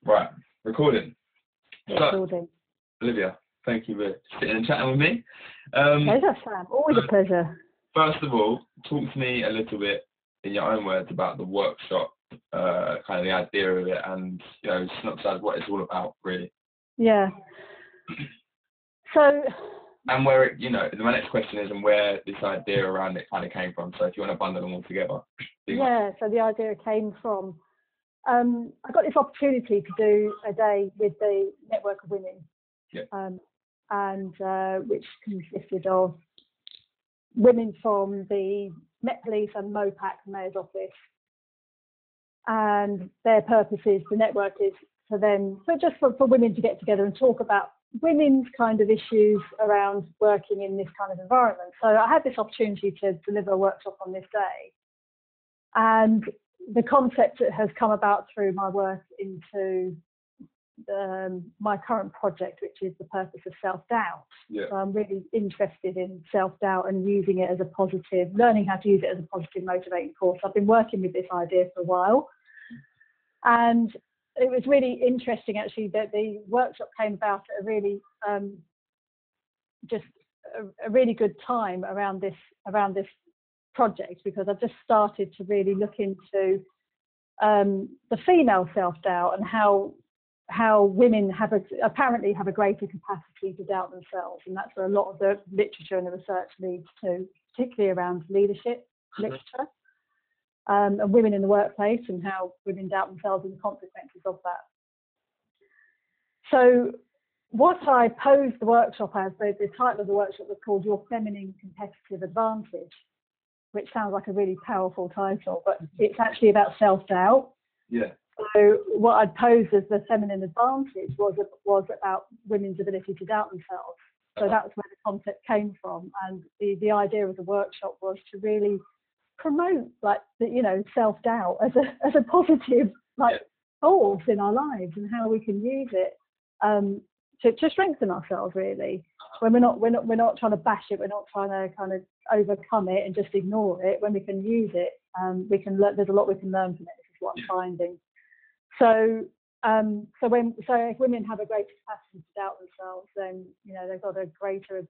Right, recording. Recording. So, Olivia, thank you for sitting and chatting with me. Pleasure, Sam. Always a pleasure. First of all, talk to me a little bit in your own words about the workshop, kind of the idea of it, and synopsize what it's all about, really. Yeah. So. And where it, my next question is, and where this idea around it kind of came from. So if you want to bundle them all together. Yeah. So the idea came from. I got this opportunity to do a day with the Network of Women, which consisted of women from the Met Police and MOPAC, Mayor's Office, and their purpose is, the network is for them, but just for women to get together and talk about women's kind of issues around working in this kind of environment. So I had this opportunity to deliver a workshop on this day, and the concept has come about through my work into my current project, which is the purpose of self-doubt. Yeah. So I'm really interested in self-doubt and using it as a positive, learning how to use it as a positive motivating force. I've been working with this idea for a while, and it was really interesting actually that the workshop came about at a really a really good time around this project, because I've just started to really look into the female self-doubt and how women apparently have a greater capacity to doubt themselves, and that's where a lot of the literature and the research leads to, particularly around leadership literature, and women in the workplace and how women doubt themselves and the consequences of that. So what I posed the workshop as, the title of the workshop was called Your Feminine Competitive Advantage, which sounds like a really powerful title, but it's actually about self-doubt. Yeah. So what I'd posed as the feminine advantage was about women's ability to doubt themselves. So that's where the concept came from, and the idea of the workshop was to really promote self-doubt as a positive force in our lives, and how we can use it to strengthen ourselves, really. When we're not trying to bash it, we're not trying to kind of overcome it and just ignore it. When we can use it, we can learn. There's a lot we can learn from it. This is what I'm finding. So if women have a greater capacity to doubt themselves, then they've got a greater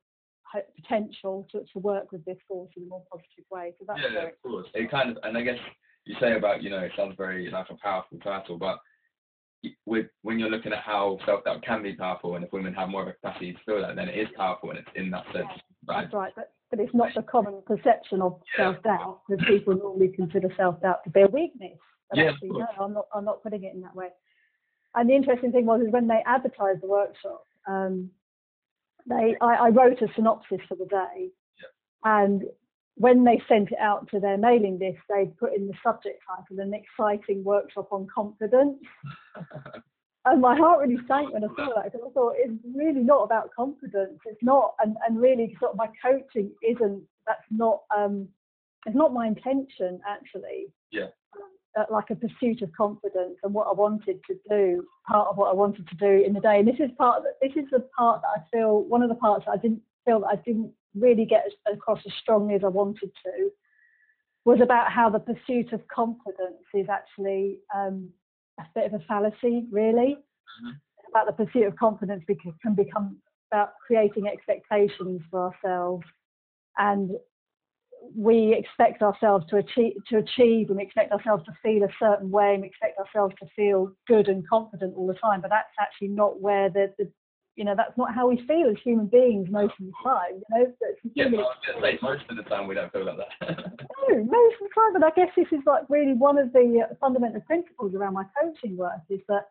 potential to work with this force in a more positive way. So that's of course. It kind of, and I guess you say about it sounds very like a powerful title, but when you're looking at how self-doubt can be powerful, and if women have more of a capacity to feel that, then it is powerful, and it's in that sense. Yeah, that's right, but it's not the common perception of self-doubt, because people normally consider self-doubt to be a weakness. But actually, no, I'm not putting it in that way. And the interesting thing is when they advertised the workshop, I wrote a synopsis for the day, and when they sent it out to their mailing list, they put in the subject title, "An Exciting Workshop on Confidence." And my heart really sank when I saw that, because I thought it's really not about confidence. It's not, and really sort of my coaching isn't. That's not. It's not my intention, actually. Yeah. Like a pursuit of confidence, and what I wanted to do, part of what I wanted to do in the day. And this is the part that I feel, one of the parts that I didn't really get across as strongly as I wanted to, was about how the pursuit of confidence is actually a bit of a fallacy, really. Mm-hmm. About the pursuit of confidence can become about creating expectations for ourselves, and we expect ourselves to achieve, and we expect ourselves to feel a certain way, and we expect ourselves to feel good and confident all the time. But that's actually not where that's not how we feel as human beings most of the time. Most of the time we don't feel like that. No, most of the time. But I guess this is like really one of the fundamental principles around my coaching work, is that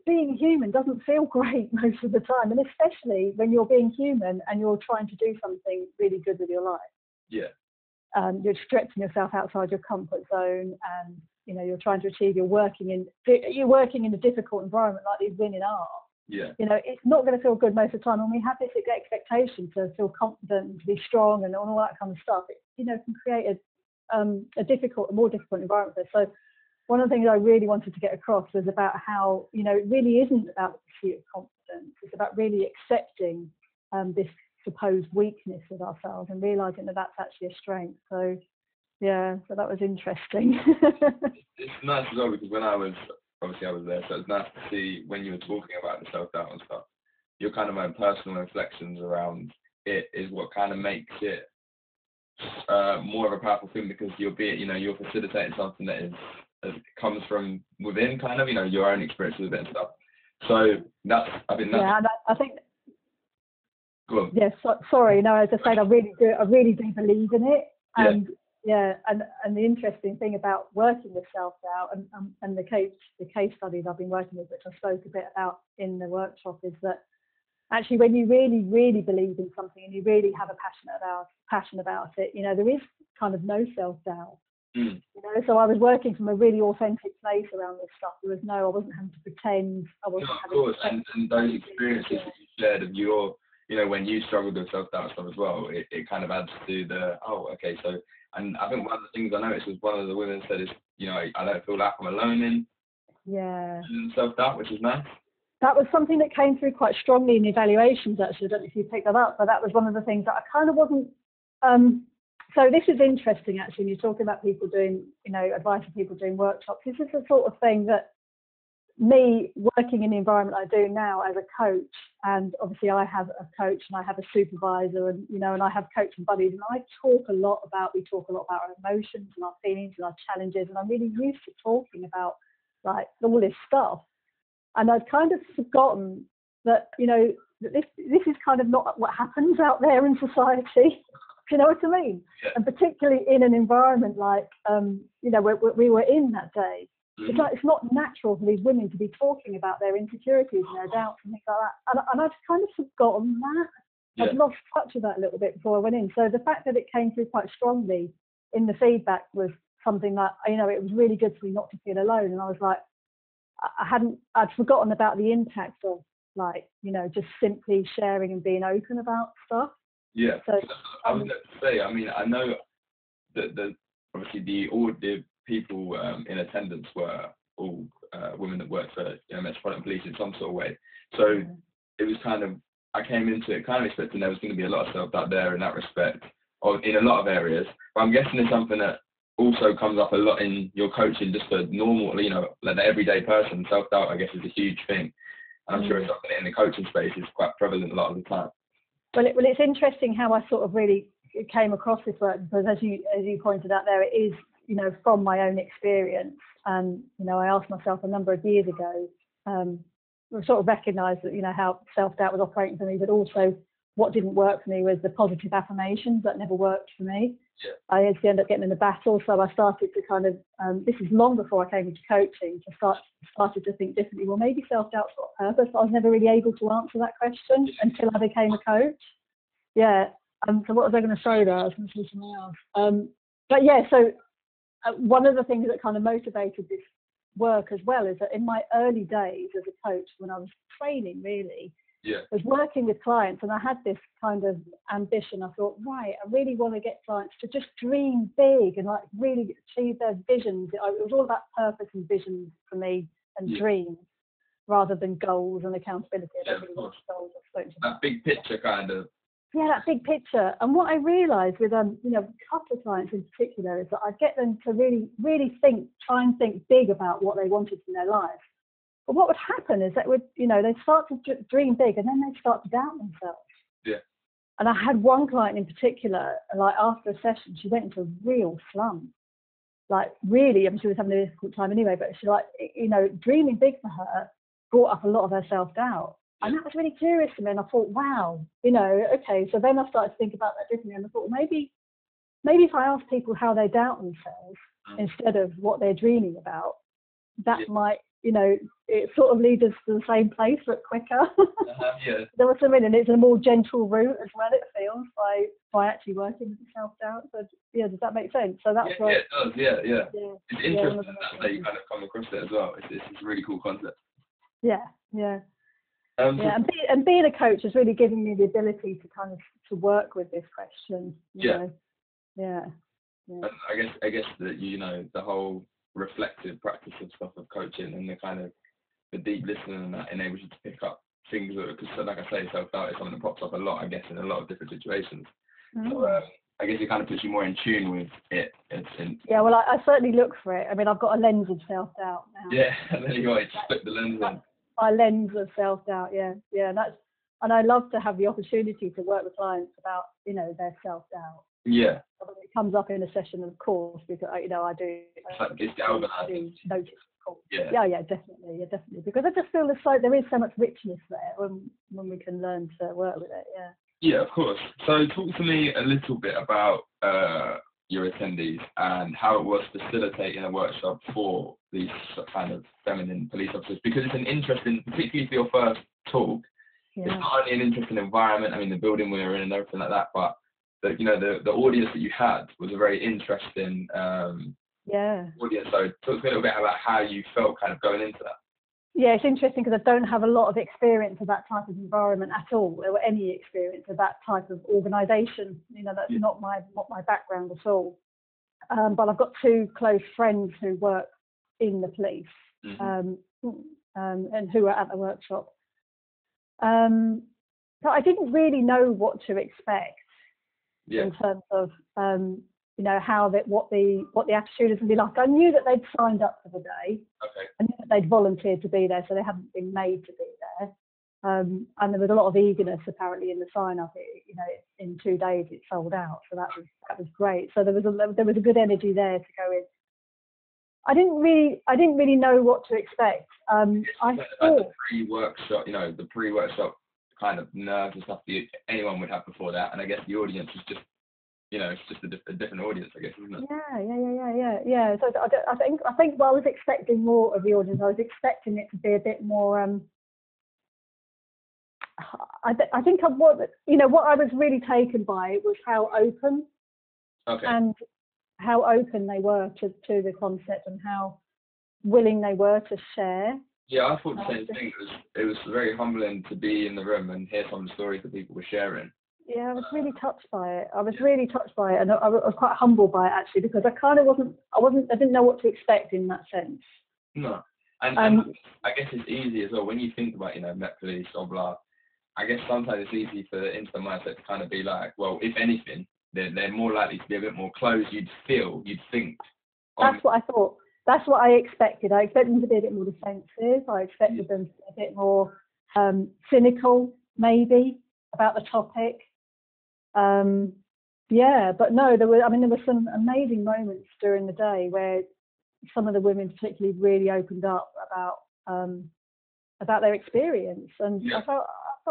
being human doesn't feel great most of the time, and especially when you're being human and you're trying to do something really good with your life. Yeah. You're stretching yourself outside your comfort zone, and you're trying to achieve. You're working in a difficult environment like these women are. Yeah. It's not going to feel good most of the time, and we have this expectation to feel confident and to be strong and all that kind of stuff. It can create a more difficult environment there. So one of the things I really wanted to get across was about how it really isn't about the pursuit of confidence. It's about really accepting this supposed weakness of ourselves and realizing that that's actually a strength. So that was interesting. It's nice as well, because when I was obviously I was there, so it's nice to see when you were talking about the self-doubt and stuff, your kind of own personal reflections around it is what kind of makes it more of a powerful thing, because you're facilitating something that comes from within, kind of, your own experiences with it and stuff. So I think that's. Yeah, and I think. Go on. Yes, sorry. No, as I said, I really do believe in it. And and the interesting thing about working with self-doubt and the case studies I've been working with, which I spoke a bit about in the workshop, is that actually when you really, really believe in something and you really have a passion about it, there is kind of no self-doubt. So I was working from a really authentic place around this stuff. I wasn't having to pretend. I wasn't having. Of course, and those experiences that you shared of your, when you struggled with self-doubt stuff as well, it kind of adds to the, okay, so, and I think one of the things I noticed was one of the women said is, I don't feel like I'm alone in self-doubt, which is nice. That was something that came through quite strongly in the evaluations, actually. I don't know if you picked that up, but that was one of the things that I kind of wasn't. So this is interesting, actually. You're talking about people doing, advice for people doing workshops. This is the sort of thing that me working in the environment I do now as a coach, and obviously I have a coach and I have a supervisor, and and I have coaching buddies, and we talk a lot about our emotions and our feelings and our challenges, and I'm really used to talking about like all this stuff, and I'd kind of forgotten that that this is kind of not what happens out there in society. Do you know what I mean? Yeah. And particularly in an environment like where we were in that day. It's like it's not natural for these women to be talking about their insecurities and their doubts and things like that. And I'd kind of forgotten that. Yeah. I'd lost touch of that a little bit before I went in. So the fact that it came through quite strongly in the feedback was something that, it was really good for me not to feel alone. And I was like, I'd forgotten about the impact of just simply sharing and being open about stuff. Yeah. So I was going to say, I know that obviously the people in attendance were all women that worked for Metropolitan Police in some sort of way. So it was kind of, I came into it kind of expecting there was going to be a lot of self-doubt there in that respect, or in a lot of areas. But I'm guessing it's something that also comes up a lot in your coaching, just for normal, like the everyday person. Self-doubt, I guess, is a huge thing. And I'm sure it's something in the coaching space is quite prevalent a lot of the time. Well, it's interesting how I sort of really came across this work, because as you pointed out there, it is from my own experience, and I asked myself a number of years ago, I sort of recognised that how self-doubt was operating for me, but also what didn't work for me was the positive affirmations that never worked for me. Yeah. I actually ended up getting in a battle, so I started to kind of this is long before I came into coaching, started to think differently. Well, maybe self-doubt's got a purpose, but I was never really able to answer that question until I became a coach. Yeah. So what was I going to say there? I was going to say something else. But yeah, so one of the things that kind of motivated this work as well is that in my early days as a coach, when I was training really, I was working with clients, and I had this kind of ambition. I thought, right, I really want to get clients to just dream big and really achieve their visions. It was all about purpose and vision for me, and dreams, rather than goals and accountability. Goals. That big picture kind of. Yeah, that big picture. And what I realised with a couple of clients in particular is that I'd get them to really, really try and think big about what they wanted in their life. But what would happen is that they'd start to dream big, and then they'd start to doubt themselves. Yeah. And I had one client in particular, after a session, she went into a real slump. Really, she was having a difficult time anyway, but she dreaming big for her brought up a lot of her self-doubt. And that was really curious to me, and I thought, wow, okay. So then I started to think about that differently, and I thought, maybe if I ask people how they doubt themselves instead of what they're dreaming about, that might, it sort of leads us to the same place, but quicker. There was something, and it's a more gentle route as well, it feels, by actually working with the self-doubt. So yeah, does that make sense? So that's it does. Yeah. It's interesting that you kind of come across it as well. It's a really cool concept. Yeah. And being a coach has really given me the ability to kind of to work with this question. You know? And I guess that the whole reflective practice of stuff of coaching, and the kind of the deep listening, and that enables you to pick up things that, because like I say, self-doubt is something that pops up a lot, I guess, in a lot of different situations. So I guess it kind of puts you more in tune with it. Yeah, well, I certainly look for it. I mean, I've got a lens of self-doubt now. Yeah, and then you always put the lens in. My lens of self-doubt, yeah, and I love to have the opportunity to work with clients about, their self-doubt. Yeah. It comes up in a session, of course, because I do. It's galvanizing. Notice, of course. Yeah. Yeah, definitely, because I just feel there is so much richness there when we can learn to work with it. Yeah. Yeah, of course. So talk to me a little bit about your attendees and how it was facilitating a workshop for these kind of feminine police officers, because it's an interesting, particularly for your first talk, it's not only an interesting environment, I mean the building we were in and everything like that, but the audience that you had was a very interesting audience. So talk to me a little bit about how you felt kind of going into that. Yeah, it's interesting because I don't have a lot of experience of that type of environment at all, or any experience of that type of organisation. That's not my background at all. But I've got two close friends who work in the police, and who were at the workshop. So I didn't really know what to expect in terms of what the attitude is going to be like. I knew that they'd signed up for the day. Okay. I knew that they'd volunteered to be there, so they hadn't been made to be there. And there was a lot of eagerness apparently in the sign up. In 2 days it sold out, so that was great. So there was a good energy there to go in. I didn't really know what to expect. I thought the pre-workshop kind of nerves and stuff that anyone would have before that, and I guess the audience is just. It's just a different audience, I guess, isn't it? Yeah. So I think while I was expecting more of the audience, I was expecting it to be a bit more. I think what I was really taken by was how open, and how open they were to the concept and how willing they were to share. Yeah, I thought the same thing. It was very humbling to be in the room and hear some of the stories that people were sharing. Yeah, I was really touched by it. And I was quite humbled by it actually, because I didn't know what to expect in that sense. No, and I guess it's easy as well when you think about Met Police or blah. I guess sometimes it's easy for the instant mindset to kind of be like, well, if anything, they're more likely to be a bit more closed. You'd think. That's what I thought. That's what I expected. I expected them to be a bit more defensive. I expected them to be a bit more cynical, maybe, about the topic. But no, there were some amazing moments during the day where some of the women particularly really opened up about their experience, and I felt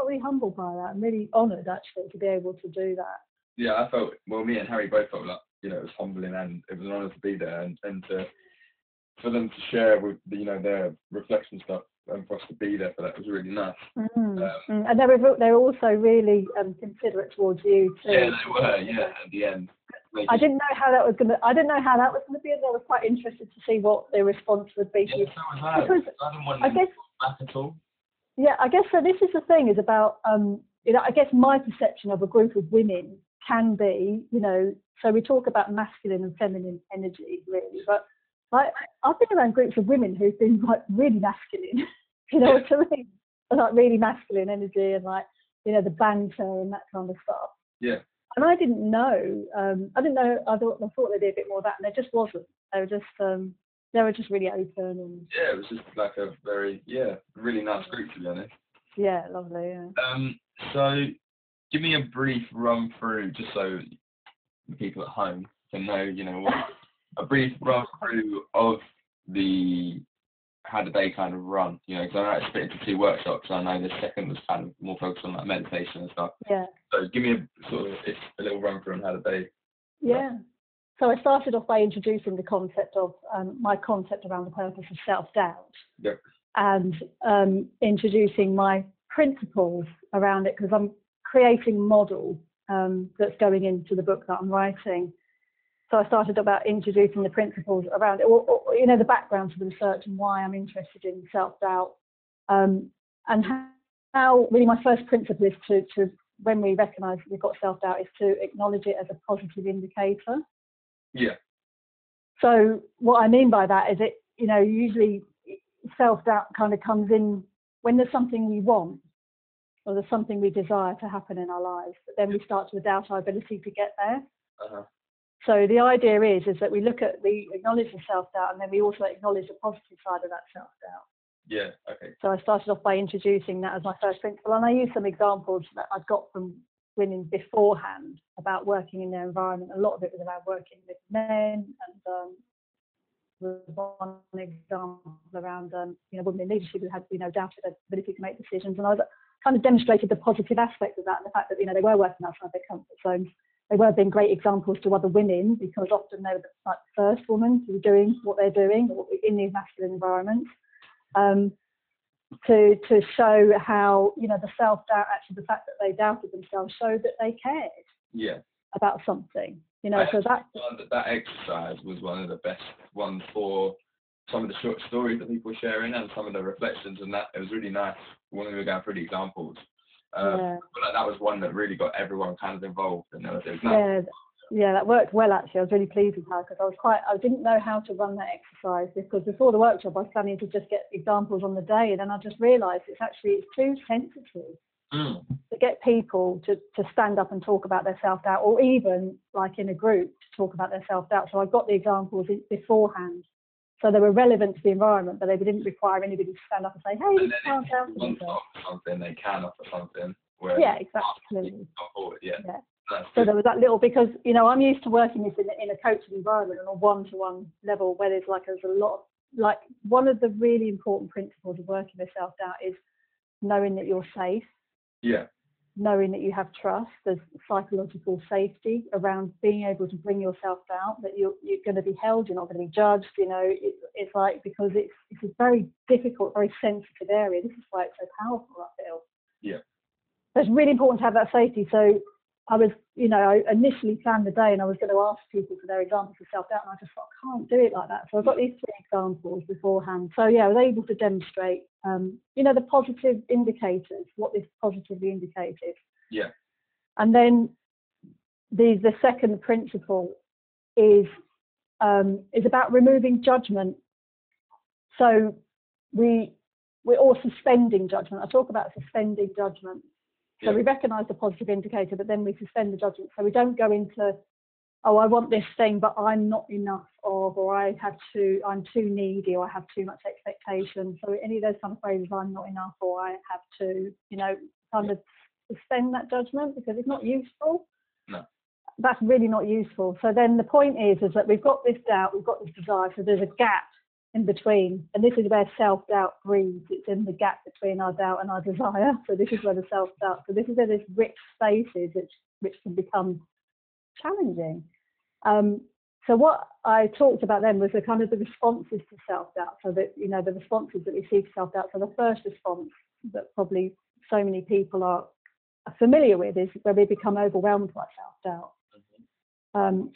really humbled by that. I'm really honoured actually to be able to do that. Yeah, I felt, well, me and Harry both felt like, it was humbling and it was an honour to be there and for them to share with their reflection stuff and for us to be there for that was really nice. And they were also really considerate towards you too. Yeah, they were. Yeah, at the end. I didn't know how that was going to be, and I was quite interested to see what their response would be. Yeah, so was I. Because I didn't want them to back at all. Yeah, I guess so. This is the thing, is about I guess my perception of a group of women can be, so we talk about masculine and feminine energy really, but I've been around groups of women who've been like really masculine, what I mean? Like really masculine energy and the banter and that kind of stuff. Yeah. And I didn't know. I thought they'd be a bit more of that, and there just wasn't. They were just really open and. Yeah, it was just like a very really nice group, to be honest. Yeah, lovely. Yeah. So give me a brief run through, just so the people at home can know, a brief run through of how did they kind of run, because I know it's split into 2 workshops. I know the second was kind of more focused on meditation and stuff. Yeah. So give me a little run through on how did they. Yeah. So I started off by introducing the concept of my concept around the purpose of self-doubt. Yep. And introducing my principles around it, because I'm creating a model that's going into the book that I'm writing. So I started about introducing the principles around it, or the background to the research and why I'm interested in self-doubt, and how really my first principle is to when we recognise we've got self-doubt, is to acknowledge it as a positive indicator. Yeah. So what I mean by that is usually self-doubt kind of comes in when there's something we want or there's something we desire to happen in our lives, but then we start to doubt our ability to get there. Uh-huh. So the idea is that we acknowledge the self-doubt, and then we also acknowledge the positive side of that self-doubt. Yeah, okay. So I started off by introducing that as my first principle, and I used some examples that I've got from women beforehand about working in their environment. A lot of it was about working with men, and there was one example around women in leadership who had doubted their ability to make decisions, and I kind of demonstrated the positive aspect of that, and the fact that they were working outside their comfort zones. They were being great examples to other women, because often they were the first woman to be doing what they're doing in these masculine environments. To show how the self-doubt, actually the fact that they doubted themselves, showed that they cared about something. So that exercise was one of the best ones for some of the short stories that people were sharing and some of the reflections, and that it was really nice when we were going through the examples. But that was one that really got everyone kind of involved, and it was nice. Yeah, that worked well actually. I was really pleased with her, because I didn't know how to run that exercise, because before the workshop I was planning to just get examples on the day, and then I just realised it's too sensitive to get people to stand up and talk about their self-doubt, or even like in a group to talk about their self-doubt. So I got the examples beforehand, so they were relevant to the environment, but they didn't require anybody to stand up and say, hey, this can't down to something, they can offer something. Yeah, exactly. Yeah. So there was that little, because I'm used to working this in a coaching environment on a one-to-one level, where there's a lot of, one of the really important principles of working with self-doubt is knowing that you're safe. Yeah. Knowing that you have trust. There's psychological safety around being able to bring yourself down, that you're going to be held, you're not going to be judged. It's because it's a very difficult, very sensitive area. This is why it's so powerful, I feel. Yeah. So it's really important to have that safety. So I was, I initially planned the day, and I was going to ask people for their examples of self-doubt, and I just thought, I can't do it like that. So I've got these 3 examples beforehand. So I was able to demonstrate, the positive indicators, what this positively indicated. Yeah. And then the second principle is about removing judgment. So we're all suspending judgment. I talk about suspending judgment. So we recognise the positive indicator, but then we suspend the judgment. So we don't go into, oh, I want this thing, but I'm not enough of, or I'm too needy, or I have too much expectation. So any of those kind of phrases, I'm not enough, or I have to, kind of suspend that judgment, because it's not useful. No. That's really not useful. So then the point is that we've got this doubt, we've got this desire, so there's a gap in between, and this is where self-doubt breeds. It's in the gap between our doubt and our desire. So this is where the self-doubt, so this is where this rich space is, which can become challenging. So what I talked about then was the kind of the responses to self-doubt. So that the responses that we see to self-doubt. So the first response that probably so many people are familiar with is where we become overwhelmed by self-doubt.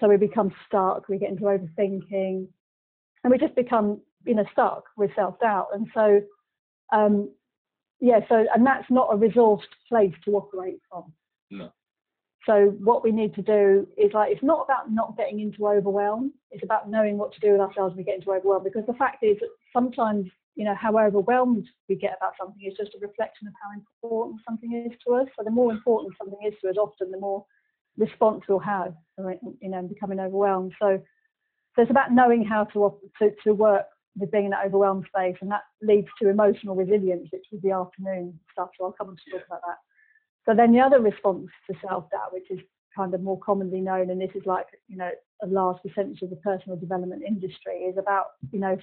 So we become stuck, we get into overthinking, and we just become stuck with self-doubt. And so and that's not a resourced place to operate from. No. So what we need to do is it's not about not getting into overwhelm. It's about knowing what to do with ourselves when we get into overwhelm, because the fact is that sometimes, how overwhelmed we get about something is just a reflection of how important something is to us. So the more important something is to us, often the more response we'll have, becoming overwhelmed. So it's about knowing how to work with being in that overwhelmed space, and that leads to emotional resilience, which is the afternoon stuff. So I'll come on to talk about that. So then the other response to self-doubt, which is kind of more commonly known, and this is a large percentage of the personal development industry, is about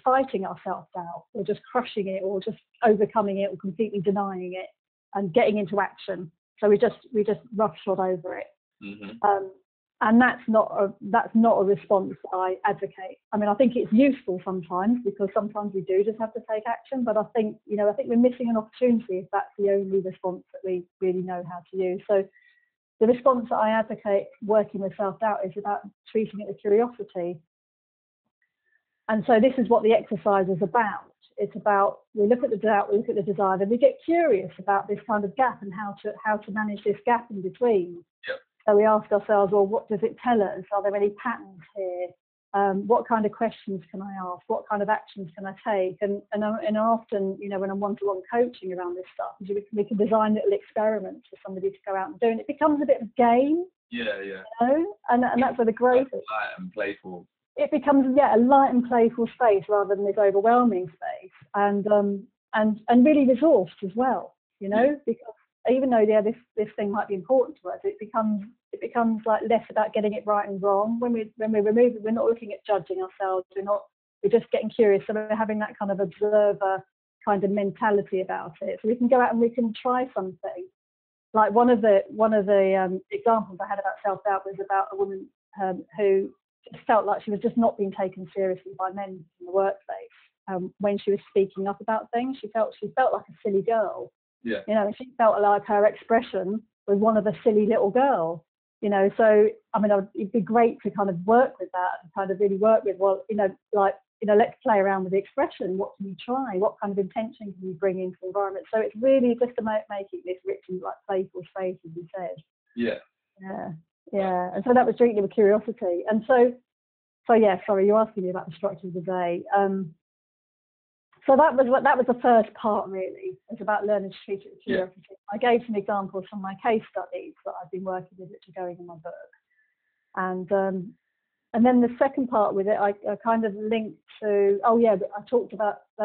fighting our self-doubt, or just crushing it, or just overcoming it, or completely denying it and getting into action. So we just roughshod over it. Mm-hmm. And that's not a response I advocate. I mean, I think it's useful sometimes, because sometimes we do just have to take action. But I think we're missing an opportunity if that's the only response that we really know how to use. So the response that I advocate working with self-doubt is about treating it with curiosity. And so this is what the exercise is about. It's about, we look at the doubt, we look at the desire, and we get curious about this kind of gap and how to manage this gap in between. Yep. So we ask ourselves, well, what does it tell us? Are there any patterns here? What kind of questions can I ask? What kind of actions can I take? And often, when I'm one-to-one coaching around this stuff, we can design little experiments for somebody to go out and do, and it becomes a bit of a game. Yeah, yeah. You know? And that's where the growth is. Light and playful. It becomes, yeah, a light and playful space rather than this overwhelming space, and really resourced as well, you know, because even though, yeah, this thing might be important to us, it becomes like less about getting it right and wrong. When we remove it, we're not looking at judging ourselves. We're just getting curious. So we're having that kind of observer kind of mentality about it. So we can go out and we can try something. Like one of the examples I had about self-doubt was about a woman who just felt like she was just not being taken seriously by men in the workplace. When she was speaking up about things, she felt like a silly girl. Yeah. You know, and she felt like her expression was one of a silly little girl. You know, so I mean, it'd be great to kind of work with that and kind of really work with, well, you know, like, you know, let's play around with the expression. What can you try? What kind of intention can you bring into the environment? So it's really just about making this rich and like playful space, as you said. Yeah. Yeah. Yeah. And so that was drinking with curiosity. And so yeah, sorry, you're asking me about the structure of the day. So that was the first part, really. It's about learning to treat it with curiosity. Yeah. I gave some examples from my case studies that I've been working with, which are going in my book. And then the second part with it, I kind of linked to, I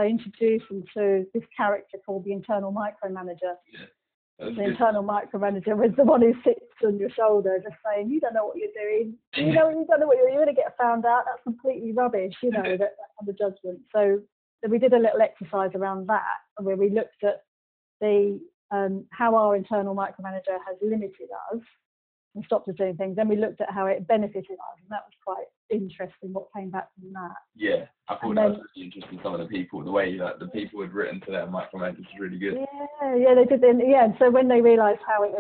introduced them to this character called the internal micromanager. Yeah. The internal micromanager was the one who sits on your shoulder just saying, you don't know what you're doing. You don't know what you're going to get found out. That's completely rubbish, you know, that kind of judgment. So we did a little exercise around that where we looked at the how our internal micromanager has limited us and stopped us doing things. Then we looked at how it benefited us, and that was quite interesting what came back from that. Yeah, I thought that was really interesting. Some of the people, the way that the people had written to their micromanagers was really good. Yeah, they did. And so when they realised how it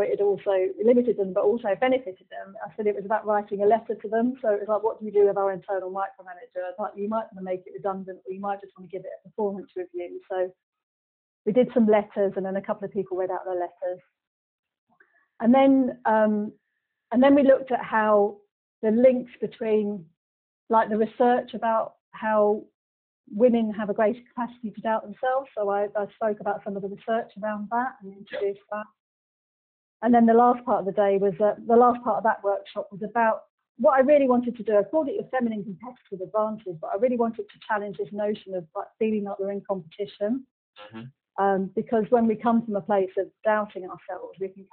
had also limited them, but also benefited them, I said it was about writing a letter to them. So it was like, what do we do with our internal micromanager? Like, you might want to make it redundant, or you might just want to give it a performance review. So we did some letters, and then a couple of people read out their letters. And then we looked at how the links between, like, the research about how women have a greater capacity to doubt themselves. So I spoke about some of the research around that and introduced that. And then the last part of the day was the last part of that workshop was about what I really wanted to do. I called it a feminine competitive advantage, but I really wanted to challenge this notion of like feeling like we're in competition. Mm-hmm. Because when we come from a place of doubting ourselves, we can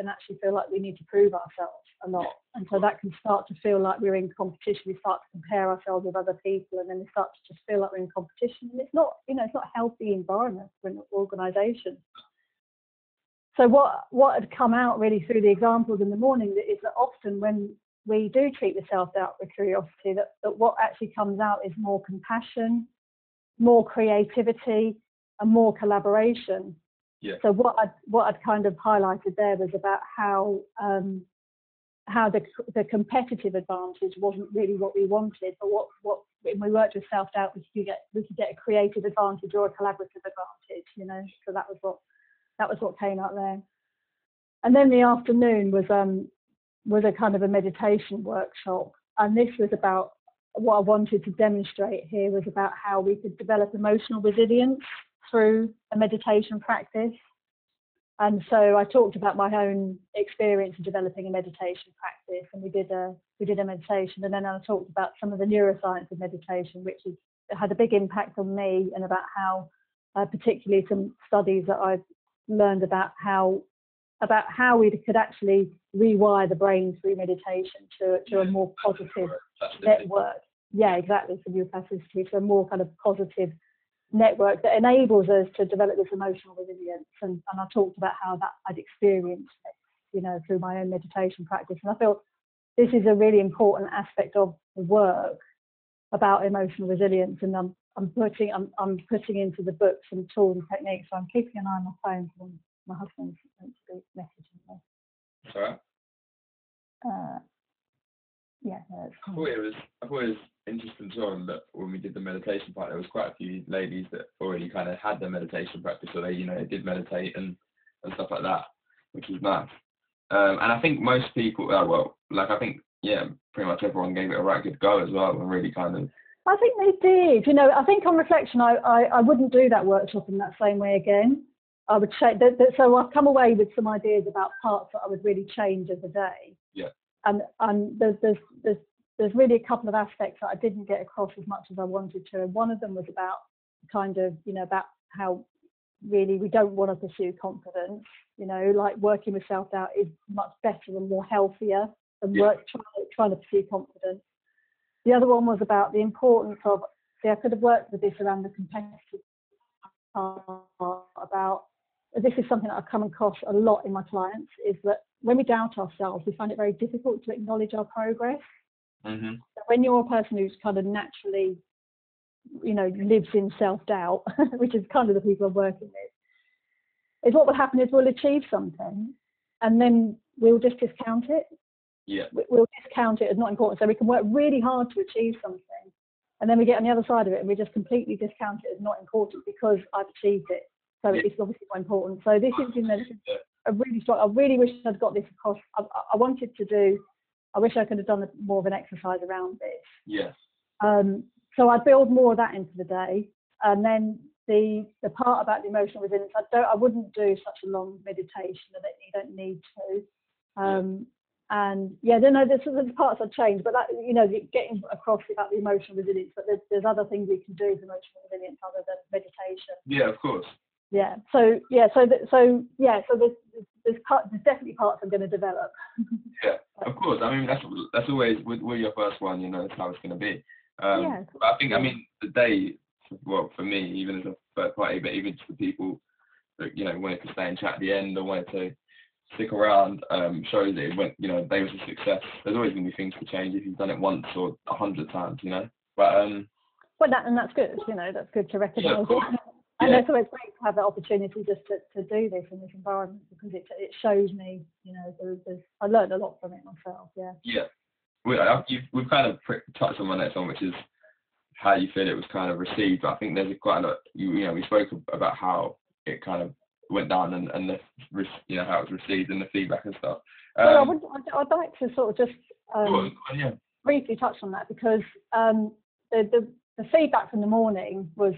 actually feel like we need to prove ourselves a lot. And so that can start to feel like we're in competition. We start to compare ourselves with other people, and then we start to just feel like we're in competition. And it's not a healthy environment for an organisation. So what had come out really through the examples in the morning is that often when we do treat the self-doubt with curiosity, that what actually comes out is more compassion, more creativity, and more collaboration. Yeah. So what I'd kind of highlighted there was about how the competitive advantage wasn't really what we wanted, but what when we worked with self-doubt, we could get a creative advantage or a collaborative advantage, you know. So that was what came out there. And then the afternoon was a kind of a meditation workshop, and this was about what I wanted to demonstrate here was about how we could develop emotional resilience through a meditation practice. And so I talked about my own experience of developing a meditation practice, and we did a meditation, and then I talked about some of the neuroscience of meditation, which had a big impact on me, and about how particularly some studies that I've learned about how we could actually rewire the brain through meditation to a more positive network. Yeah, exactly, for neuroplasticity, so a more kind of positive network that enables us to develop this emotional resilience. And I talked about how that I'd experienced it, you know, through my own meditation practice. And I felt this is a really important aspect of the work about emotional resilience. And I'm putting into the book some tools and techniques. So I'm keeping an eye on my phone for my husband's messaging me. Sorry. Yeah, no, I thought it was interesting as well that when we did the meditation part, there was quite a few ladies that already kind of had their meditation practice, so they did meditate and stuff like that, which was nice. And I think most people, pretty much everyone gave it a right good go as well, and really kind of. I think they did. You know, I think on reflection, I wouldn't do that workshop in that same way again. I would change. So I've come away with some ideas about parts that I would really change as a day. Yeah. And there's really a couple of aspects that I didn't get across as much as I wanted to. And one of them was about kind of, about how really we don't want to pursue confidence. Like working with self-doubt is much better and more healthier than trying to pursue confidence. The other one was about the importance of, I could have worked with this around the competitive part, about, this is something that I've come across a lot in my clients, is that when we doubt ourselves, we find it very difficult to acknowledge our progress. Mm-hmm. So when you're a person who's kind of naturally, lives in self-doubt, which is kind of the people I'm working with, is what will happen is we'll achieve something and then we'll just discount it. Yeah. We'll discount it as not important. So we can work really hard to achieve something, and then we get on the other side of it and we just completely discount it as not important because I've achieved it. So it's obviously not important. So this is a really strong. I really wish I'd got this across. I wanted to do. I wish I could have done more of an exercise around this. Yes. So I build more of that into the day, and then the part about the emotional resilience. I wouldn't do such a long meditation. You don't need to. And there's parts I'd change, but that, getting across about the emotional resilience. But there's other things we can do with emotional resilience other than meditation. Yeah, of course. Yeah. So there's definitely parts I'm going to develop. Yeah, of course. I mean, that's always with your first one. That's how it's going to be. But I think, I mean, the day, well, for me, even as a third party, but even to the people that wanted to stay and chat at the end or wanted to stick around, shows that it went, they was a success. There's always going to be things to change if you've done it once or 100 times, But that's good. That's good to recognise. Yeah, of course. And it's always great to have that opportunity just to do this in this environment, because it shows me, I learned a lot from it myself. Yeah. Yeah. We've kind of touched on my next one, which is how you feel it was kind of received. But I think there's quite a lot. We spoke about how it kind of went down and how it was received and the feedback and stuff. I'd like to sort of just briefly touch on that, because the feedback from the morning was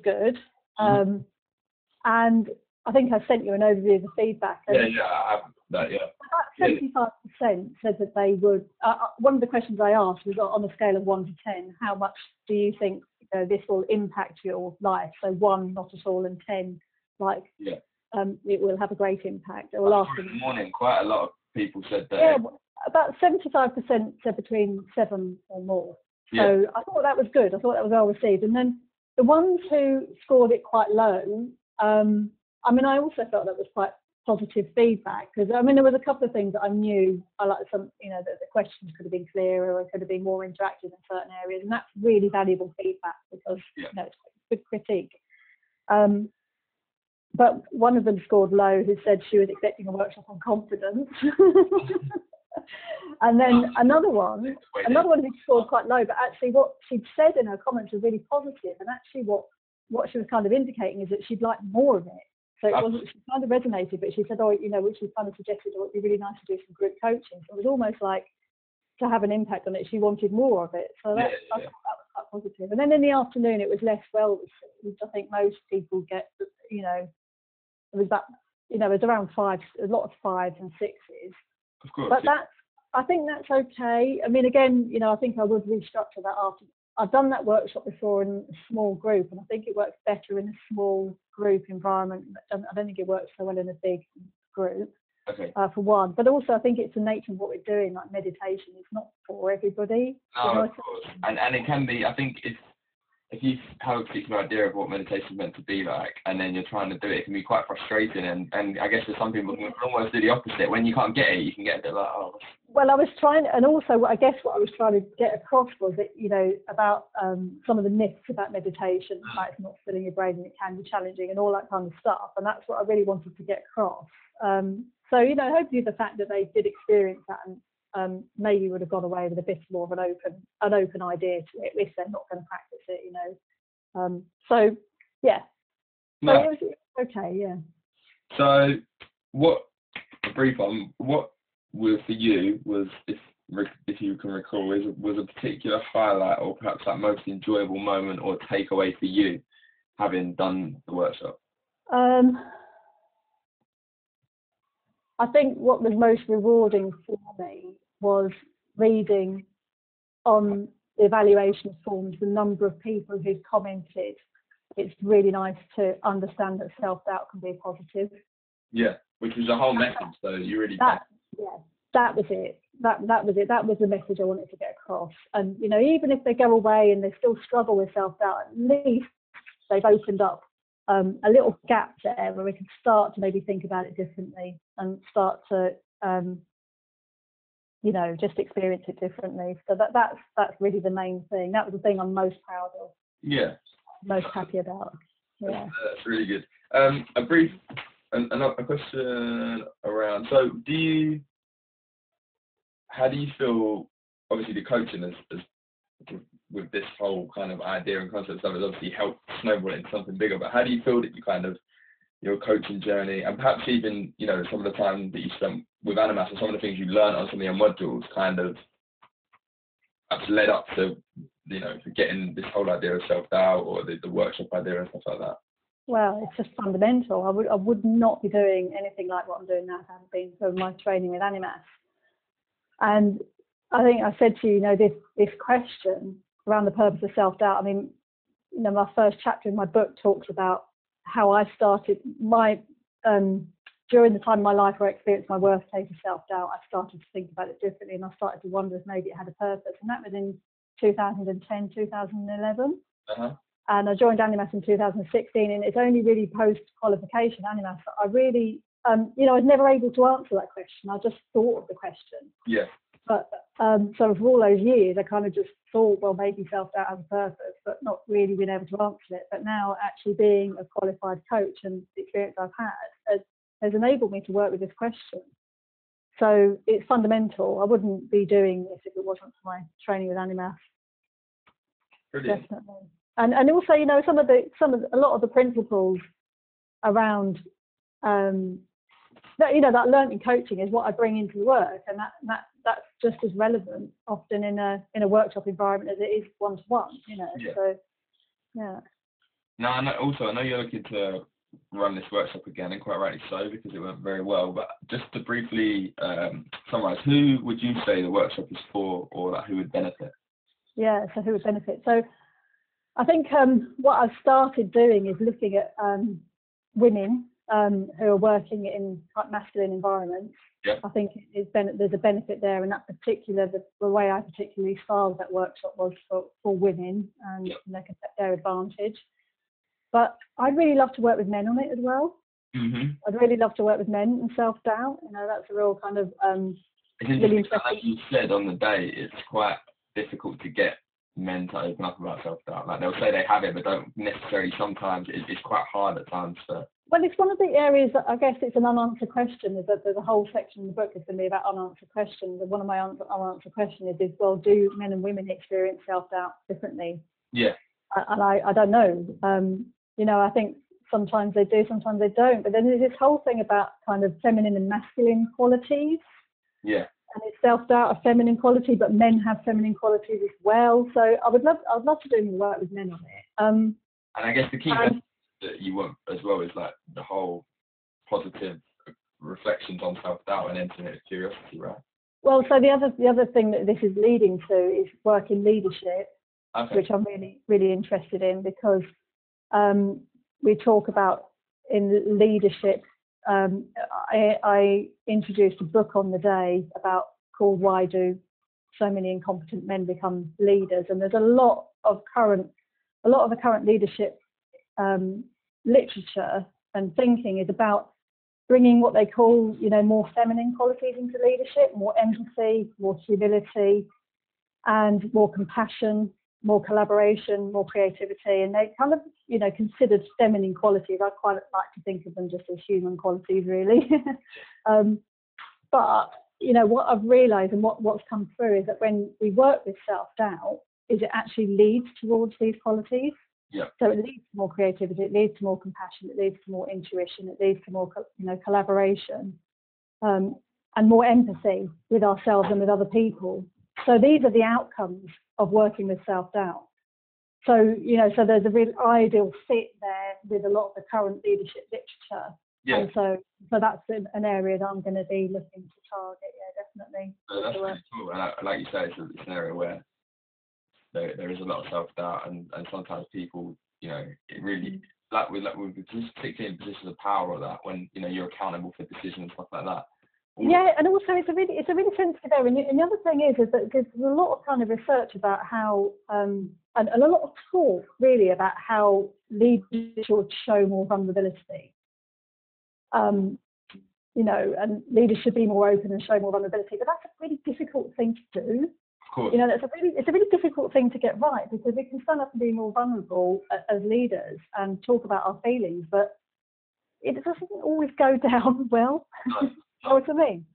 good. And I think I sent you an overview of the feedback. I have that, yeah. About 75% said that they would. One of the questions I asked was, on a scale of 1 to 10, how much do you think this will impact your life? So 1, not at all, and 10, it will have a great impact. In the morning, quite a lot of people said that. Yeah, about 75% said between 7 or more. So I thought that was good. I thought that was well received. And then the ones who scored it quite low, I also felt that was quite positive feedback, because there was a couple of things that I knew I liked. That the questions could have been clearer or could have been more interactive in certain areas, and that's really valuable feedback, because it's good critique. But one of them scored low, who said she was expecting a workshop on confidence. And then another one who scored quite low, but actually what she'd said in her comments was really positive, and actually what she was kind of indicating is that she'd like more of it. So it wasn't, she kind of resonated, but she said, which she kind of suggested, it'd be really nice to do some group coaching. So it was almost like, to have an impact on it, she wanted more of it. So I thought that was quite positive. And then in the afternoon, it was less well received. I think most people get, it was about, it was around 5, a lot of 5s and 6s. Of course. But I think that's okay. I mean, again, I think I would restructure that after. I've done that workshop before in a small group, and I think it works better in a small group environment. I don't think it works so well in a big group. Okay. For one, but also I think it's the nature of what we're doing. Like meditation, it's not for everybody. No, of course. And it can be. I think if you have a particular idea of what meditation is meant to be like, and then you're trying to do it, it can be quite frustrating. And I guess for some people, you can almost do the opposite. When you can't get it, you can get a bit like, oh. Well, I was trying, and also I guess what I was trying to get across was that, about some of the myths about meditation, like it's not filling your brain and it can be challenging and all that kind of stuff. And that's what I really wanted to get across. So, hopefully the fact that they did experience that and maybe would have gone away with a bit more of an open idea to it if they're not going to practice it, So, yeah. So no. it was okay, yeah. So, what for you was, if you can recall, was a particular highlight or perhaps that most enjoyable moment or takeaway for you having done the workshop? I think what was most rewarding for me was reading on the evaluation forms the number of people who commented. It's really nice to understand that self-doubt can be positive. Yeah, which was the whole message. So you really that was it. That was it. That was the message I wanted to get across. And you know, even if they go away and they still struggle with self-doubt, at least they've opened up a little gap there where we can start to maybe think about it differently and start to you know, just experience it differently. So that's really the main thing. That was the thing I'm most proud of. Yeah. Most happy about. Yeah. That's really good. A question around. So, how do you feel? Obviously, the coaching as with this whole kind of idea and concept stuff has obviously helped snowball it into something bigger. But how do you feel that you kind of your coaching journey, and perhaps even, you know, some of the time that you spent with Animas and some of the things you learned on some of your modules kind of perhaps led up to, you know, getting this whole idea of self-doubt or the workshop idea and stuff like that? Well, it's just fundamental. I would not be doing anything like what I'm doing now if it hadn't been for my training with Animas. And I think I said to you, you know, this question around the purpose of self-doubt, I mean, you know, my first chapter in my book talks about how I started my, during the time of my life where I experienced my worst case of self-doubt, I started to think about it differently and I started to wonder if maybe it had a purpose. And that was in 2010, 2011. Uh-huh. And I joined Animas in 2016, and it's only really post-qualification Animas that I really, you know, I was never able to answer that question. I just thought of the question. Yeah. But so for all those years, I kind of just thought, well, maybe self-doubt has a purpose, but not really being able to answer it. But now actually being a qualified coach and the experience I've had has enabled me to work with this question. So it's fundamental. I wouldn't be doing this if it wasn't for my training with Animas. Brilliant. Definitely. And also, you know, a lot of the principles around that, you know, that learned in coaching is what I bring into the work, and that's just as relevant often in a workshop environment as it is one-to-one, you know. Yeah. So yeah. No, I know you're looking to run this workshop again, and quite rightly so, because it went very well. But just to briefly summarize, who would you say the workshop is for, or like who would benefit? Yeah, so who would benefit? So I think what I've started doing is looking at women who are working in quite masculine environments. Yeah. I think there's a benefit there, and that particular the way I particularly styled that workshop was for women, and yeah. they can take their advantage. But I'd really love to work with men on it as well. Mm-hmm. I'd really love to work with men and self-doubt. You know, that's a real kind of really interesting. Like you said on the day, it's quite difficult to get men to open up about self-doubt. Like they'll say they have it, but don't necessarily. Sometimes it's quite hard at times for. Well, it's one of the areas that I guess it's an unanswered question. Is that there's a whole section in the book is going to be about unanswered questions. And one of my unanswered questions is, well, do men and women experience self-doubt differently? Yeah. And I don't know. You know, I think sometimes they do, sometimes they don't. But then there's this whole thing about kind of feminine and masculine qualities. Yeah. And it's self-doubt a feminine quality, but men have feminine qualities as well. So I'd love to do more work with men on it. And I guess the key message that you want as well is like the whole positive reflections on self-doubt and infinite curiosity, right? Well, so the other thing that this is leading to is work in leadership, okay. which I'm really, really interested in, because we talk about in leadership. I introduced a book on the day called Why Do So Many Incompetent Men Become Leaders? And there's a lot of the current leadership literature and thinking is about bringing what they call, you know, more feminine qualities into leadership, more empathy, more humility, and more compassion, more collaboration, more creativity. And they kind of, you know, considered feminine qualities. I quite like to think of them just as human qualities, really. But, you know, what I've realised and what's come through is that when we work with self-doubt, is it actually leads towards these qualities. Yeah. So it leads to more creativity, it leads to more compassion, it leads to more intuition, it leads to more, you know, collaboration, and more empathy with ourselves and with other people. So these are the outcomes of working with self-doubt. So, you know, so there's a real ideal fit there with a lot of the current leadership literature. Yeah. And so that's an area that I'm going to be looking to target. Yeah, definitely. So that's really cool. And like you say, it's an area where there is a lot of self-doubt, and sometimes people, you know, it really, like with particularly in positions of power or that, when, you know, you're accountable for decisions and stuff like that. Yeah, and also it's a really sensitive area. And the other thing is that there's a lot of kind of research about how, and a lot of talk really about how leaders should show more vulnerability. You know, and leaders should be more open and show more vulnerability. But that's a really difficult thing to do. Of course. You know, it's a really difficult thing to get right, because we can stand up and be more vulnerable as leaders and talk about our feelings, but it doesn't always go down well. No. You know what I mean?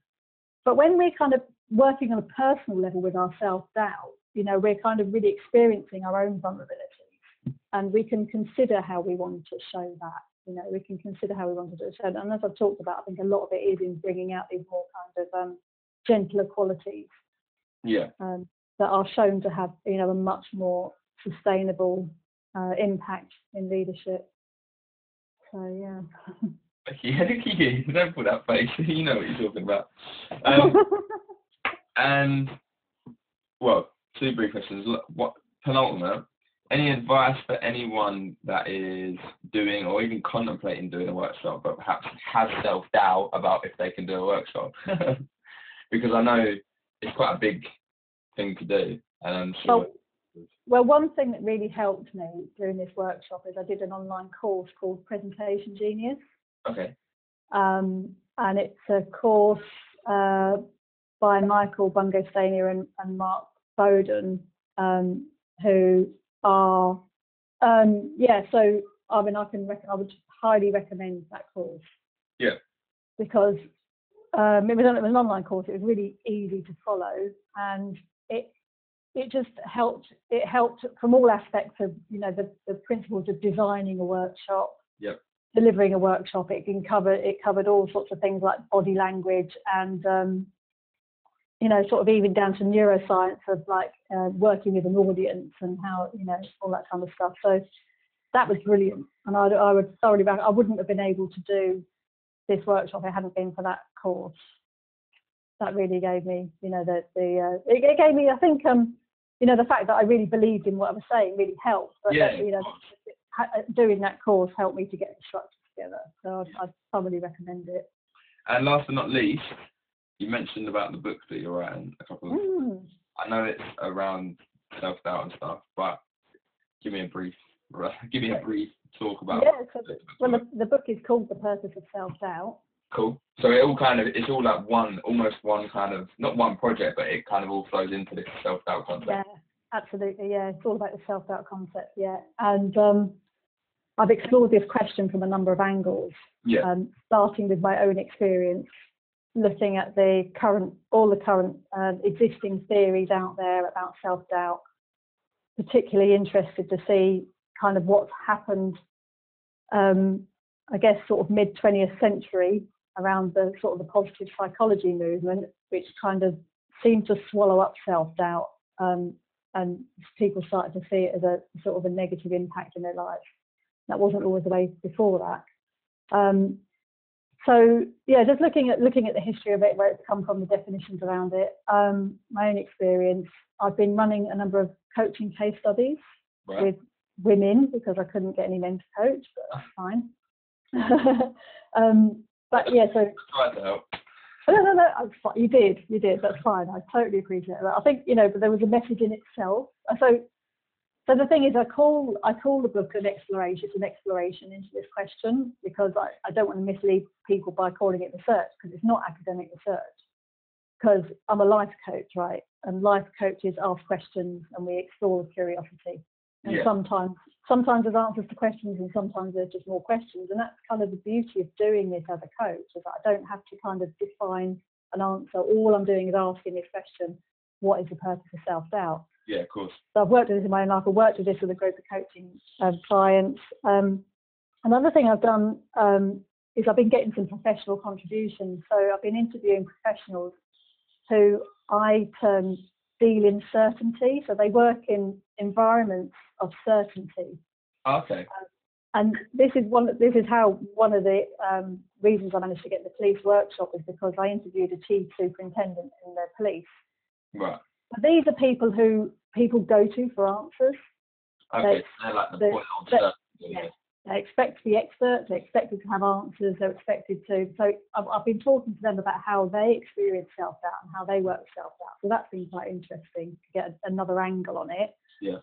But when we're kind of working on a personal level with our self-doubt, you know, we're kind of really experiencing our own vulnerabilities, and we can consider how we want to show that. You know, we can consider how we want to do it. And as I've talked about, I think a lot of it is in bringing out these more kind of gentler qualities. Yeah. That are shown to have, you know, a much more sustainable impact in leadership. So yeah. Yeah, look at you. Don't put that face. You know what you're talking about. And well, 2 brief questions. What penultimate? Any advice for anyone that is doing or even contemplating doing a workshop, but perhaps has self-doubt about if they can do a workshop? Because I know it's quite a big thing to do, and I'm sure. Well, one thing that really helped me during this workshop is I did an online course called Presentation Genius. Okay. And it's a course by Michael Bungostania and Mark Bowden, who are, so I mean, I would highly recommend that course. Yeah. Because it was an online course. It was really easy to follow, and it just helped. It helped from all aspects of, you know, the principles of designing a workshop. Yep. Delivering a workshop. It covered all sorts of things like body language and you know, sort of even down to neuroscience of like working with an audience and how, you know, all that kind of stuff. So that was brilliant, and I would thoroughly recommend. I wouldn't have been able to do this workshop if it hadn't been for that course. That really gave me, you know, it gave me, I think, you know, the fact that I really believed in what I was saying really helped. But yeah, you know, doing that course helped me to get the structure together. So I'd thoroughly recommend it. And last but not least, you mentioned about the book that you're writing a couple of. I know it's around self-doubt and stuff, but give me a brief talk about. Yeah, so the book is called The Purpose of Self-Doubt. Cool. So it's all like almost one kind of, not one project, but it kind of all flows into this self-doubt concept. Yeah, absolutely. Yeah, it's all about the self-doubt concept. Yeah, and I've explored this question from a number of angles. Yeah. Starting with my own experience, looking at all the current existing theories out there about self-doubt. Particularly interested to see kind of what's happened, I guess, sort of mid-20th century around the sort of the positive psychology movement, which kind of seemed to swallow up self-doubt, and people started to see it as a sort of a negative impact in their lives. That wasn't always the way before that. So yeah, just looking at the history of it, where it's come from, the definitions around it, my own experience. I've been running a number of coaching case studies with women because I couldn't get any men to coach, but that's fine. But yeah, so tried to help. No, you did. That's fine. I totally appreciate that. I think, you know, but there was a message in itself. So the thing is, I call the book an exploration. It's an exploration into this question, because I don't want to mislead people by calling it research, because it's not academic research. Because I'm a life coach, right? And life coaches ask questions, and we explore with curiosity. And sometimes there's answers to questions, and sometimes there's just more questions. And that's kind of the beauty of doing this as a coach, is that I don't have to kind of define an answer. All I'm doing is asking this question: what is the purpose of self-doubt? Yeah, of course. So I've worked with this in my own life. I've worked with this with a group of coaching clients. Another thing I've done is I've been getting some professional contributions. So I've been interviewing professionals who I term deal in certainty. So they work in environments of certainty. Okay. And this is how one of the reasons I managed to get the police workshop was because I interviewed a chief superintendent in the police. Right. But these are people who people go to for answers. Okay, they're like the point of stuff. Yeah. They're expected to be experts, they're expected to have answers, they're expected to. So I've been talking to them about how they experience self-doubt and how they work with self-doubt. So that's been quite interesting to get another angle on it. Yeah.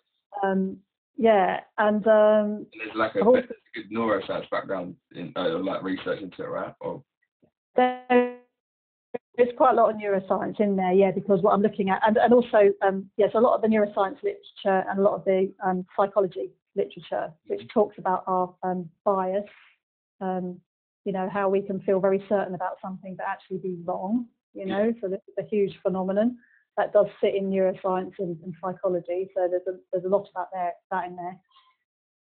Yeah, and there's like a good neuroscience background in like research into it, right? Or there's quite a lot of neuroscience in there, yeah, because what I'm looking at, and also, yes, a lot of the neuroscience literature and a lot of the psychology literature, which talks about our bias, you know, how we can feel very certain about something but actually be wrong, you know, so this is a huge phenomenon that does sit in neuroscience and psychology, so there's a lot about that in there.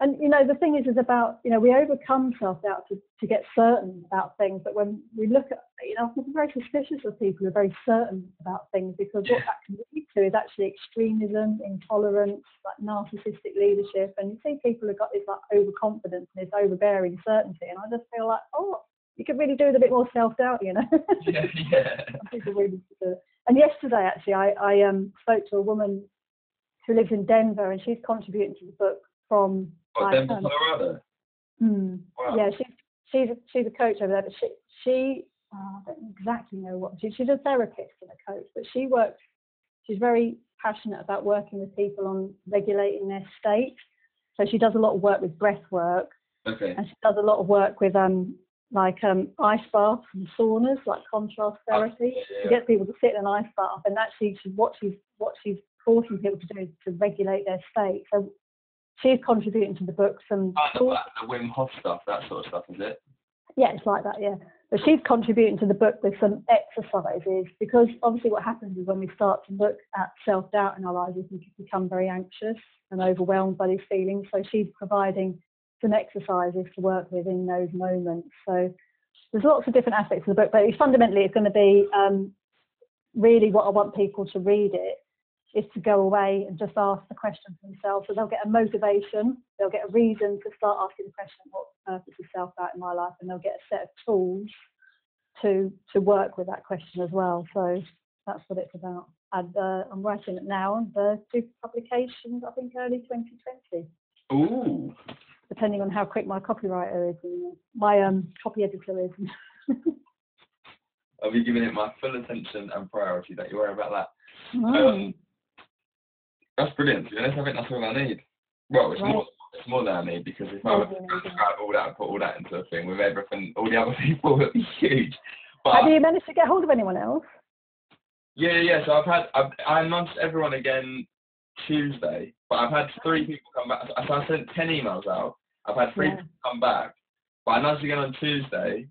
And, you know, the thing is about, you know, we overcome self-doubt to get certain about things. But when we look at, you know, I'm very suspicious of people who are very certain about things, because what that can lead to is actually extremism, intolerance, like narcissistic leadership. And you see people who've got this like overconfidence and this overbearing certainty. And I just feel like, oh, you could really do with a bit more self-doubt, you know. Yeah. People really do it. And yesterday, actually, I spoke to a woman who lives in Denver, and she's contributing to the book from... Denver, Colorado? Wow. Yeah, she's a coach over there, but she I don't exactly know what she's a therapist and a coach, but she's very passionate about working with people on regulating their state. So she does a lot of work with breath work. Okay. And she does a lot of work with ice baths and saunas, like contrast therapy. Yeah. She gets people to sit in an ice bath, and actually what she's forcing people to do is to regulate their state. So she's contributing to the book some... the Wim Hof stuff, that sort of stuff, is it? Yeah, it's like that, yeah. But she's contributing to the book with some exercises, because obviously what happens is when we start to look at self-doubt in our lives, we can become very anxious and overwhelmed by these feelings. So she's providing some exercises to work with in those moments. So there's lots of different aspects of the book, but fundamentally it's going to be really what I want people to read it, is to go away and just ask the question for themselves. So they'll get a motivation, they'll get a reason to start asking the question, what purpose is self-doubt in my life? And they'll get a set of tools to work with that question as well. So that's what it's about. And I'm writing it now, and due publications, I think early 2020. Ooh. Depending on how quick my copywriter is, and my copy editor is. I'll be giving it my full attention and priority, don't you worry about that. That's brilliant. To be honest, I think that's all I need. Well, it's more than I need, because if I were to describe all that and put all that into a thing with everything, all the other people, it would be huge. But have you managed to get hold of anyone else? Yeah. So I nudged everyone again Tuesday, but I've had 3 people come back. So I sent 10 emails out. I've had 3 people come back, but I nudged again on Tuesday,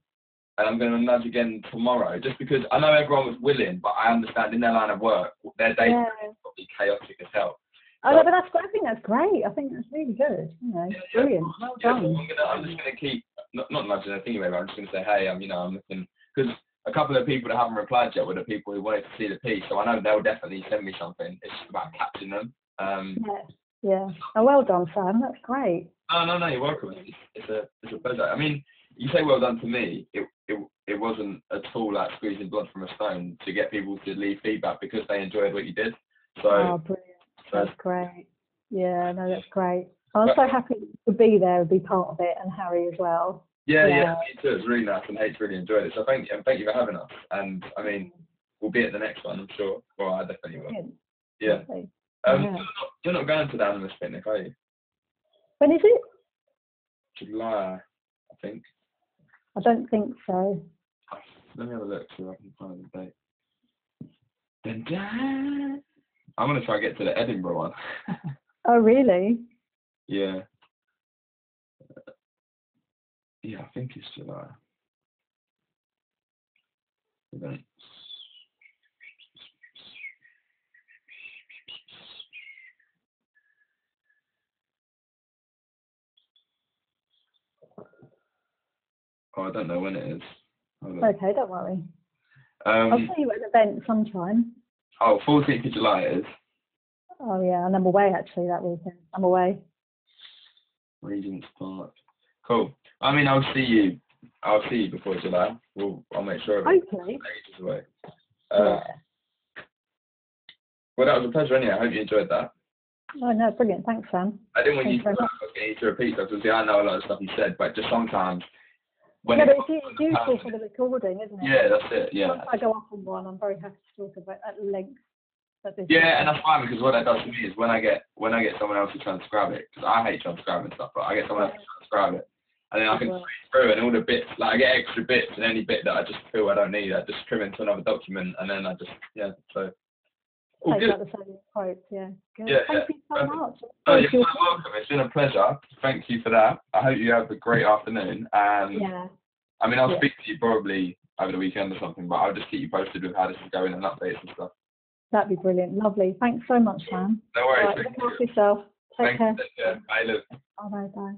and I'm going to nudge again tomorrow, just because I know everyone was willing, but I understand in their line of work, their day is probably chaotic as hell. Oh, no, but I think that's great. I think that's really good. You know, brilliant. Well done. So I'm just going to keep, not nudging a thing away, but I'm just going to say, hey, I'm looking, because a couple of people that haven't replied yet were the people who wanted to see the piece, so I know they'll definitely send me something. It's just about catching them. Yeah. Oh, well done, Sam. That's great. No, you're welcome. It's a pleasure. I mean, you say well done to me. It wasn't at all like squeezing blood from a stone to get people to leave feedback because they enjoyed what you did. So, brilliant. That's great. Yeah, no, that's great. I was so happy to be there and be part of it, and Harry as well. Yeah, me too. It was really nice, and H really enjoyed it. So thank you for having us. And I mean, we'll be at the next one, I'm sure. Well, I definitely will. Yeah. You're not going to the Animus Picnic, are you? When is it? July, I think. I don't think so. Let me have a look, see if I can find the date. Dun-dun. I'm going to try and get to the Edinburgh one. Oh, really? Yeah. I think it's July. Events. Oh, I don't know when it is. Okay, don't worry. I'll see you at an event sometime. Oh, 14th of July it is. Oh, yeah, and I'm away actually that weekend. I'm away. Regent's Park. Cool. I mean, I'll see you I'll see you before July. I'll make sure of it. Hopefully. Ages away. Yeah. Well, that was a pleasure anyway. I hope you enjoyed that. Oh, no, brilliant. Thanks, Sam. I didn't want you Thanks very much. to get you to repeat stuff because I know a lot of stuff you said, but just sometimes when Yeah, it but it's useful for the recording, isn't it? yeah, that's it. Yeah. Once I go off on one, I'm very happy to talk about at length. Yeah, and that's fine because what that does for me is when I get someone else to transcribe it, because I hate transcribing stuff, but I get someone else to transcribe it, and then I can read through and all the bits, like I get extra bits, and any bit that I just feel I don't need, I just trim into another document, and then I just so. All Take good. out the same approach, yeah. Good. Yeah, Thank you so much. Oh, you're quite welcome. It's been a pleasure. Thank you for that. I hope you have a great afternoon. And yeah. I mean, I'll speak to you probably over the weekend or something, but I'll just keep you posted with how this is going and updates and stuff. That'd be brilliant. Lovely. Thanks so much, Sam. No worries. Right, look after yourself. Take care. Bye, Liv. Bye. Bye.